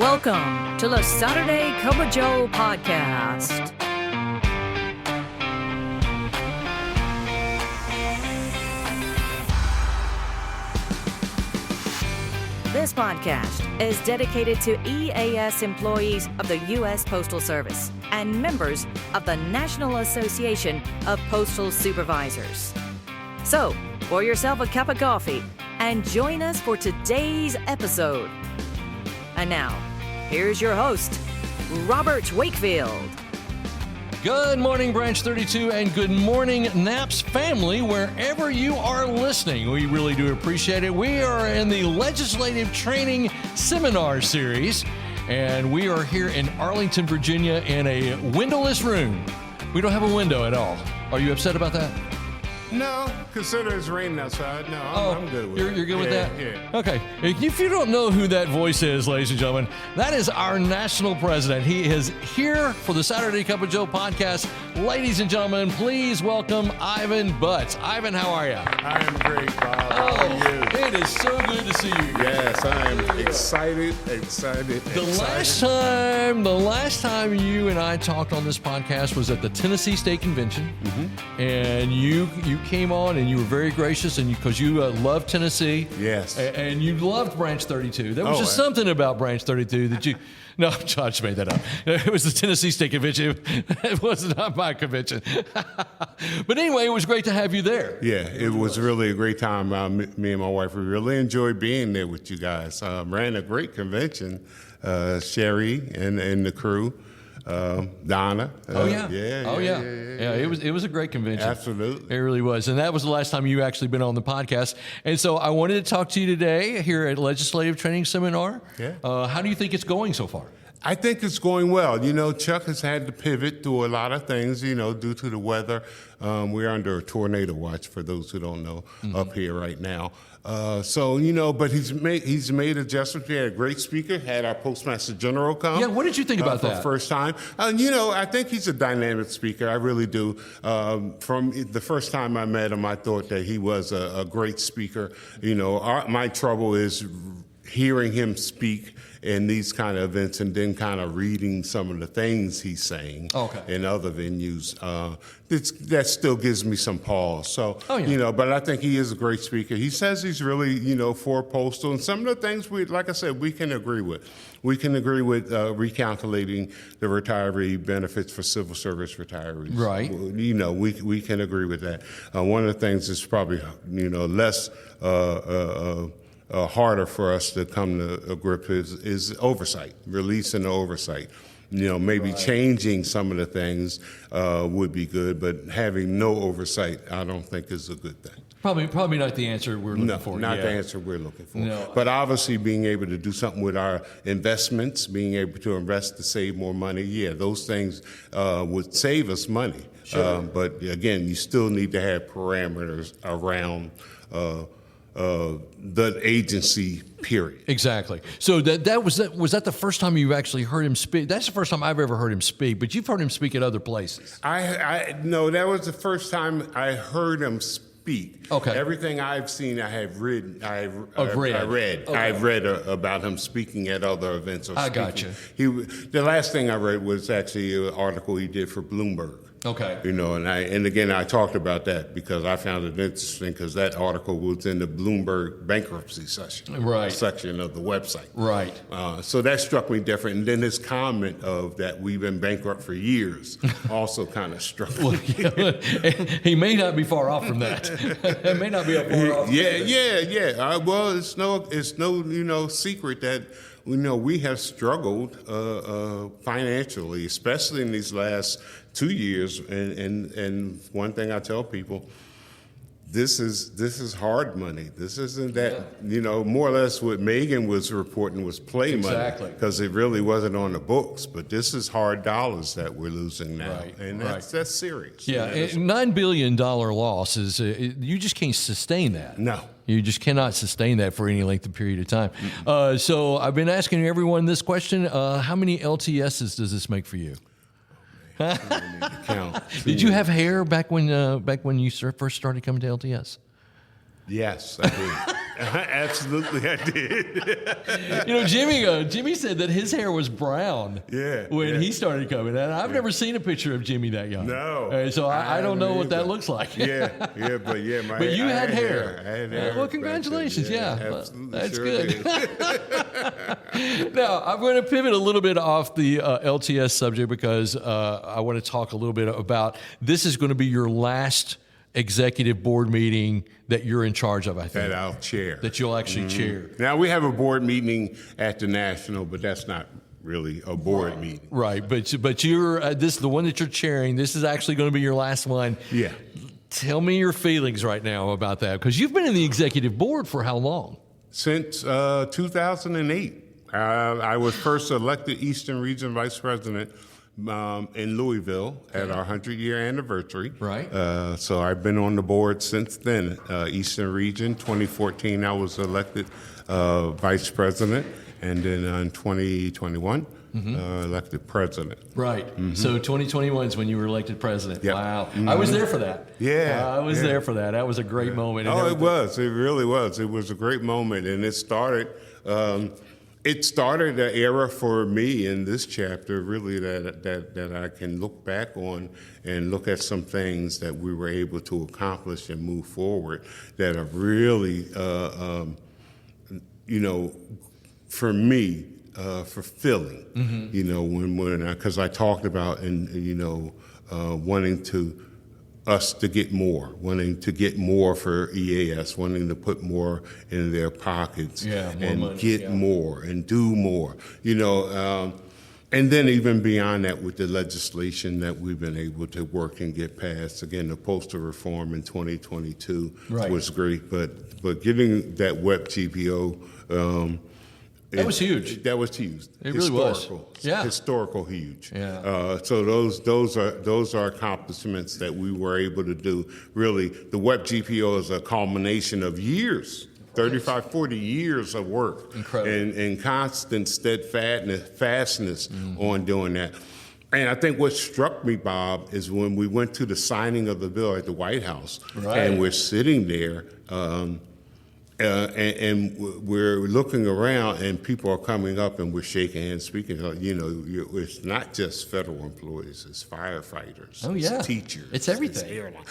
Welcome to the Saturday Cup of Joe podcast. This podcast is dedicated to EAS employees of the U.S. Postal Service and members of the National Association of Postal Supervisors. So, pour yourself a cup of coffee and join us for today's episode. And now, here's your host, Robert Wakefield. Good morning, Branch 32, and good morning, Naps family, wherever you are listening. We really do appreciate it. We are in the Legislative Training Seminar Series, and we are here in Arlington, Virginia, in a windowless room. We don't have a window at all. Are you upset about that? No, consider it's raining outside. No, I'm good with it. You're good with that? Yeah. Okay. If you don't know who that voice is, ladies and gentlemen, that is our national president. He is here for the Saturday Cup of Joe podcast. Ladies and gentlemen, please welcome Ivan Butts. Ivan, how are you? I am great, Bob. How are you? It is so good to see you. Yes, I am excited. The last time you and I talked on this podcast was at the Tennessee State Convention, and you came on and you were very gracious, and because you love Tennessee, yes, and you loved Branch 32. There was just something about Branch 32 that you. No, Josh made that up. It was the Tennessee State Convention. It was not my convention. But anyway, it was great to have you there. Yeah, it was really a great time. Me and my wife, we really enjoyed being there with you guys. Ran a great convention. Sherry and the crew. Donna. Yeah, it was a great convention. Absolutely. It really was. And that was the last time you actually been on the podcast. And so I wanted to talk to you today here at Legislative Training Seminar. Yeah. How do you think it's going so far? I think it's going well. You know, Chuck has had to pivot through a lot of things, you know, due to the weather. We're under a tornado watch, for those who don't know, up here right now. So, you know, but he's made adjustments. We had a great speaker, had our Postmaster General come. Yeah, what did you think about for that? the first time? You know, I think he's a dynamic speaker. I really do. From the first time I met him, I thought that he was a great speaker. You know, my trouble is hearing him speak in these kind of events and then kind of reading some of the things he's saying in other venues. That still gives me some pause. So, you know, but I think he is a great speaker. He says he's really, you know, for postal, and some of the things like I said, we can agree with. We can agree with recalculating the retiree benefits for civil service retirees. Right. You know, we can agree with that. One of the things that's probably, you know, less harder for us to come to a grip is oversight, releasing the oversight. You know, maybe changing some of the things would be good, but having no oversight, I don't think is a good thing. Probably not the answer we're looking for. No, not the answer we're looking for. No. But obviously being able to do something with our investments, being able to invest to save more money, those things would save us money. Sure. But again, you still need to have parameters around the agency, period. Exactly. So was that the first time you actually heard him speak? That's the first time I've ever heard him speak, but you've heard him speak at other places. No, that was the first time I heard him speak. Okay. Everything I've seen, I have read. I've read. Okay. I've read about him speaking at other events. Or I gotcha. The last thing I read was actually an article he did for Bloomberg. Okay. You know, and again, I talked about that because I found it interesting because that article was in the Bloomberg bankruptcy section of the website. Right. So that struck me different. And then his comment of that we've been bankrupt for years also kind of struck me. He may not be far off from that. It may not be far off. Yeah. Well, it's no secret that we have struggled financially, especially in these last 2 years. And one thing I tell people, this is hard money. This isn't that, more or less what Megan was reporting was play money. Because it really wasn't on the books. But this is hard dollars that we're losing now. Right. And that's serious. Yeah, $9 billion loss is, you just can't sustain that. No. You just cannot sustain that for any length of period of time. So I've been asking everyone this question. How many LTSs does this make for you? Did you have hair back when you first started coming to LTS? Yes, I did. Absolutely, I did. Jimmy said that his hair was brown when he started coming. And I've never seen a picture of Jimmy that young. No. So I don't know what that looks like. But you had hair. I had hair. Well, congratulations. Absolutely. That's sure good. Now, I'm going to pivot a little bit off the LTS subject because I want to talk a little bit about this is going to be your last executive board meeting that you're in charge of, I think. That I'll chair. That you'll actually chair. Now, we have a board meeting at the National, but that's not really a board meeting. Right, but you're the one that you're chairing. This is actually going to be your last one. Yeah. Tell me your feelings right now about that, because you've been in the executive board for how long? Since 2008. I was first elected Eastern Region Vice President in Louisville at our 100-year anniversary. Right. So I've been on the board since then. Eastern Region, 2014, I was elected Vice President, and then in 2021, elected President. Right. So 2021 is when you were elected President. Yep. Wow. I was there for that. Yeah. I was there for that. That was a great moment. Oh, it was. It really was. It was a great moment, and it started. It started an era for me in this chapter, really, that I can look back on and look at some things that we were able to accomplish and move forward that are really, for me, fulfilling. Because I talked about wanting us to get more, wanting to get more for EAS, wanting to put more in their pockets and money, get more and do more, and then even beyond that with the legislation that we've been able to work and get passed. Again, the postal reform in 2022 was great, but getting that web GPO, that was huge. That was huge. It really was. Yeah. Historical huge. Yeah. So those are accomplishments that we were able to do. Really, the web GPO is a culmination of years, 35, 40 years of work. Incredible. And constant steadfastness on doing that. And I think what struck me, Bob, is when we went to the signing of the bill at the White House, and we're sitting there, and we're looking around, and people are coming up, and we're shaking hands, speaking. It's not just federal employees; it's firefighters, it's teachers, it's everything. It's airline.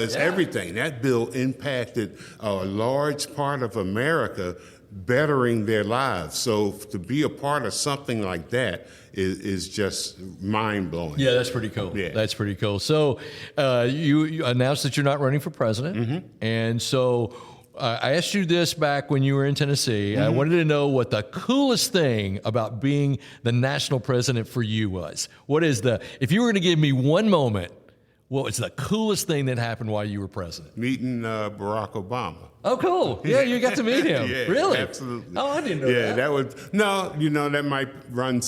It's everything. That bill impacted a large part of America, bettering their lives. So to be a part of something like that is just mind blowing. Yeah, that's pretty cool. Yeah. That's pretty cool. So you announced that you're not running for president, and so. I asked you this back when you were in Tennessee. I wanted to know what the coolest thing about being the national president for you was. If you were going to give me one moment, what was the coolest thing that happened while you were president? Meeting Barack Obama. Oh, cool. Yeah, you got to meet him. Yeah, really? Absolutely. Oh, I didn't know that. Yeah, that was, that might run,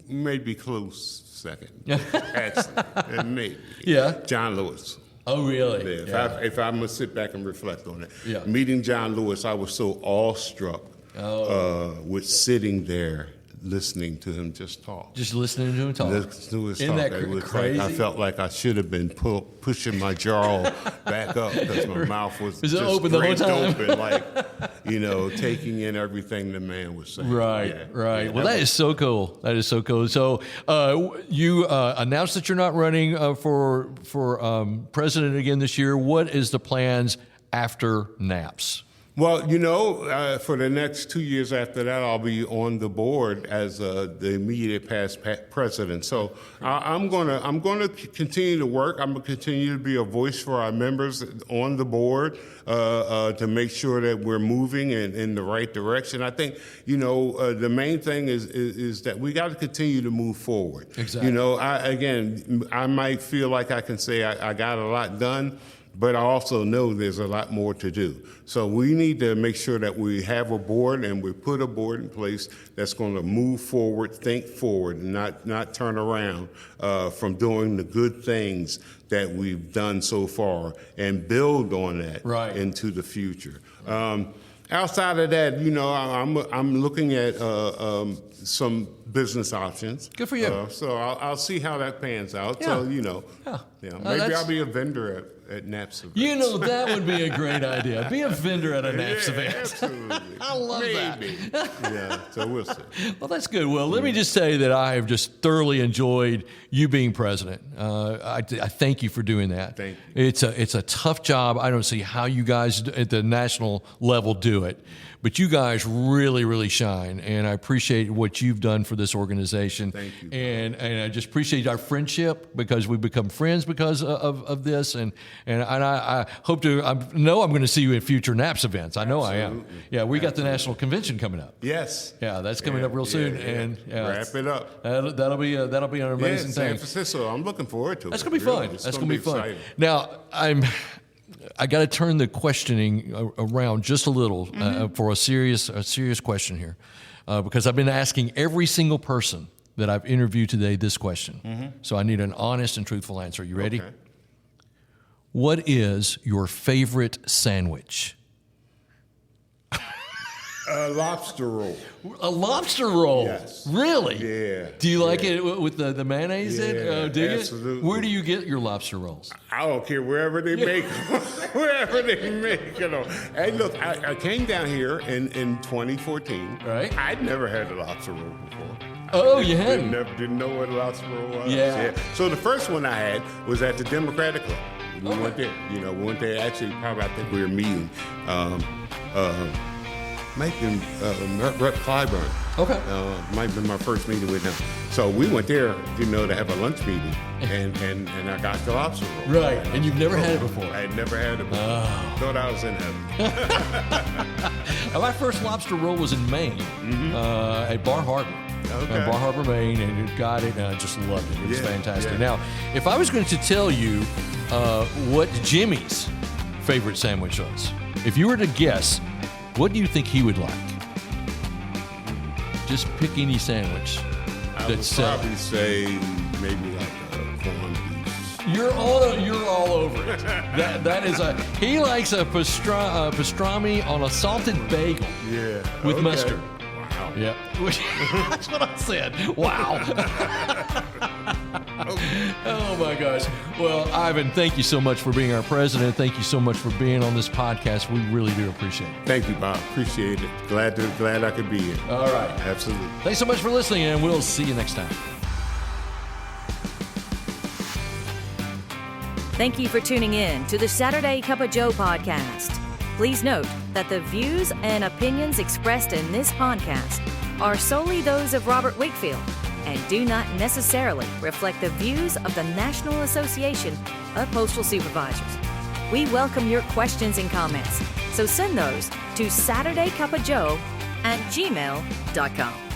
maybe close second, actually, maybe. Yeah. John Lewis. Oh, really? Yeah. If I'm going to sit back and reflect on it. Yeah. Meeting John Lewis, I was so awestruck with sitting there listening to him just talk. Just listening to him talk. Listening to his Isn't talk. that It was crazy? like I felt like I should have been pushing my jaw back up because my mouth was just open the whole time? open, like, taking in everything the man was saying. Right, Yeah. right. Yeah, Well, that is so cool. That is so cool. So you announced that you're not running for president again this year. What is the plans after NAPS? Well, for the next 2 years after that, I'll be on the board as the immediate past president. So I'm gonna continue to work. I'm gonna continue to be a voice for our members on the board to make sure that we're moving in the right direction. I think the main thing is that we got to continue to move forward. Exactly. I might feel like I can say I got a lot done, but I also know there's a lot more to do. So we need to make sure that we have a board and we put a board in place that's going to move forward, think forward, and not turn around from doing the good things that we've done so far and build on that into the future. Outside of that, I'm looking at some business options. Good for you. So I'll see how that pans out. Yeah. So, Yeah. maybe I'll be a vendor at NAPS events. You know, that would be a great idea. Be a vendor at a NAPS event. Absolutely. I love Maybe. Yeah, so we'll see. Well, that's good. Well, let me just say that I have just thoroughly enjoyed you being president. I thank you for doing that. Thank you. It's a tough job. I don't see how you guys at the national level do it. But you guys really, really shine, and I appreciate what you've done for this organization. Thank you. And I just appreciate our friendship because we've become friends because of this. And I hope to. I know I'm going to see you at future NAPS events. I know I am. Yeah, we got the national convention coming up. Yes. Yeah, that's coming up real soon. Yeah. And Wrap it up. That'll be an amazing San thing. Francisco. I'm looking forward to it. That's gonna be really. fun. It's That's gonna gonna be fun. exciting. Now I got to turn the questioning around just a little for a serious question here, because I've been asking every single person that I've interviewed today this question. So I need an honest and truthful answer. You ready? Okay. What is your favorite sandwich? Lobster roll. A lobster roll? Yes. Really? Yeah. Do you like it with the mayonnaise in? Yeah, Do you? absolutely. Where do you get your lobster rolls? I don't care wherever they make them. Wherever they make them. Hey, look, I came down here in 2014. Right. I'd never had a lobster roll before. Oh, you hadn't? Didn't know what a lobster roll was. Yeah. So the first one I had was at the Democratic Club. We went there. We went there. Actually, probably I think we were meeting. Might have been Rep. Clyburn. Okay. Might have been my first meeting with him. So we went there, to have a lunch meeting, and I got the lobster roll. Right, and you've never had it before. I had never had it before. Oh. Thought I was in heaven. My first lobster roll was in Maine, at Bar Harbor. Okay. Bar Harbor, Maine, and it got it, and I just loved it. It was Yeah, fantastic. yeah. Now, if I was going to tell you what Jimmy's favorite sandwich was, if you were to guess, what do you think he would like? Just pick any sandwich. I would probably say maybe like a corned beef. You're all over it. That is he likes a pastrami on a salted bagel. Yeah. With Okay. mustard. Wow. Yeah. That's what I said. Wow. Oh my gosh. Well, Ivan, thank you so much for being our president. Thank you so much for being on this podcast. We really do appreciate it. Thank you, Bob. Appreciate it. Glad I could be here. All right. Absolutely. Thanks so much for listening, and we'll see you next time. Thank you for tuning in to the Saturday Cup of Joe podcast. Please note that the views and opinions expressed in this podcast are solely those of Robert Wakefield and do not necessarily reflect the views of the National Association of Postal Supervisors. We welcome your questions and comments, so send those to SaturdayCupofJoe@gmail.com.